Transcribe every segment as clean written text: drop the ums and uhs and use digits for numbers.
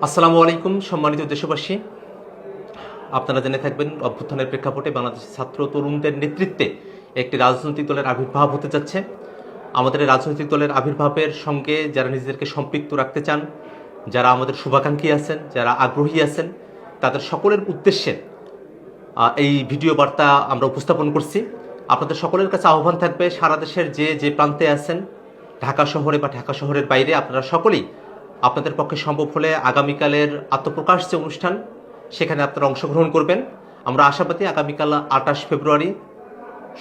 আসসালামু আলাইকুম সম্মানিত দেশবাসী। আপনারা জেনে থাকবেন অভ্যুত্থানের প্রেক্ষাপটে বাংলাদেশের ছাত্র তরুণদের নেতৃত্বে একটি রাজনৈতিক দলের আবির্ভাব হতে যাচ্ছে। আমাদের এই রাজনৈতিক দলের আবির্ভাবের সঙ্গে যারা নিজেদেরকে সম্পৃক্ত রাখতে চান, যারা আমাদের শুভাকাঙ্ক্ষী আছেন, যারা আগ্রহী আছেন, তাদের সকলের উদ্দেশ্যে এই ভিডিও বার্তা আমরা উপস্থাপন করছি। আপনাদের সকলের কাছে আহ্বান থাকবে, সারা দেশের যে প্রান্তে আছেন, ঢাকা শহরে বা ঢাকা শহরের বাইরে, আপনারা সকলেই আপনাদের পক্ষে সম্ভব হলে আগামীকালের আত্মপ্রকাশ যে অনুষ্ঠান, সেখানে আপনারা অংশগ্রহণ করবেন। আমরা আশাবাদী আগামীকাল 28 ফেব্রুয়ারি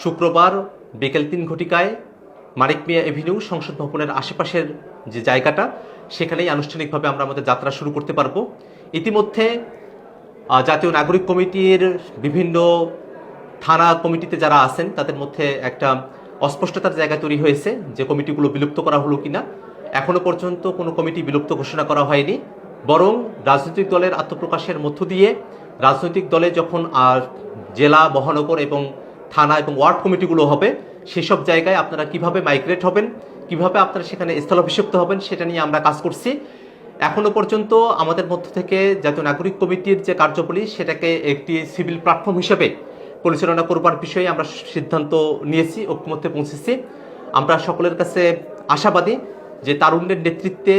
শুক্রবার বিকেল 3 ঘটিকায় মানিক মিয়া এভিনিউ সংসদ ভবনের আশেপাশের যে জায়গাটা, সেখানেই আনুষ্ঠানিকভাবে আমরা আমাদের যাত্রা শুরু করতে পারবো। ইতিমধ্যে জাতীয় নাগরিক কমিটির বিভিন্ন থানা কমিটিতে যারা আছেন, তাদের মধ্যে একটা অস্পষ্টতার জায়গা তৈরি হয়েছে যে কমিটিগুলো বিলুপ্ত করা হলো কিনা। এখনো পর্যন্ত কোনো কমিটি বিলুপ্ত ঘোষণা করা হয়নি, বরং রাজনৈতিক দলের আত্মপ্রকাশের মধ্য দিয়ে রাজনৈতিক দলে যখন জেলা, মহানগর এবং থানা এবং ওয়ার্ড কমিটিগুলো হবে, সেসব জায়গায় আপনারা কিভাবে মাইগ্রেট হবেন, কিভাবে আপনারা সেখানে স্থলাভিষিক্ত হবেন, সেটা নিয়ে আমরা কাজ করছি। এখনো পর্যন্ত আমাদের মধ্য থেকে জাতীয় নাগরিক কমিটির যে কার্যাবলী, সেটাকে একটি সিভিল প্ল্যাটফর্ম হিসেবে পরিচালনা করবার বিষয়ে আমরা সিদ্ধান্ত নিয়েছি, ঐক্যমত্যে পৌঁছেছি। আমরা সকলের কাছে আশাবাদী যে তারুণ্যের নেতৃত্বে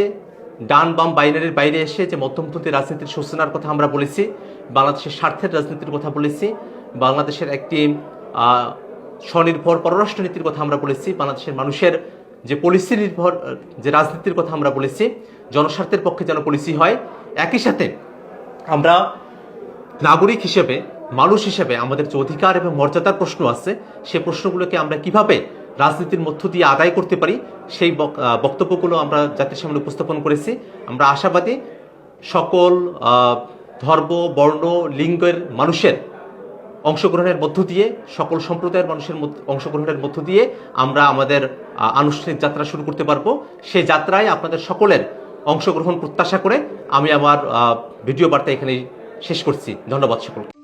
ডান বাম বাইনারির বাইরে এসে যে মধ্যমপন্থী রাজনীতির সূচনার কথা আমরা বলেছি, বাংলাদেশের স্বার্থের রাজনীতির কথা বলেছি, বাংলাদেশের একটি স্বনির্ভর পররাষ্ট্র নীতির কথা আমরা বলেছি, বাংলাদেশের মানুষের যে পলিসি নির্ভর যে রাজনীতির কথা আমরা বলেছি, জনস্বার্থের পক্ষে যেন পলিসি হয়। একই সাথে আমরা নাগরিক হিসেবে, মানুষ হিসেবে আমাদের যে অধিকার এবং মর্যাদার প্রশ্ন আছে, সেই প্রশ্নগুলোকে আমরা কিভাবে রাজনীতির মধ্য দিয়ে আদায় করতে পারি, সেই বক্তব্যগুলো আমরা জাতির সামনে উপস্থাপন করেছি। আমরা আশাবাদী সকল ধর্ম, বর্ণ, লিঙ্গের মানুষের অংশগ্রহণের মধ্য দিয়ে, সকল সম্প্রদায়ের মানুষের অংশগ্রহণের মধ্য দিয়ে আমরা আমাদের আনুষ্ঠানিক যাত্রা শুরু করতে পারবো। সেই যাত্রায় আপনাদের সকলের অংশগ্রহণ প্রত্যাশা করে আমি আমার ভিডিও বার্তা এখানেই শেষ করছি। ধন্যবাদ সকলকে।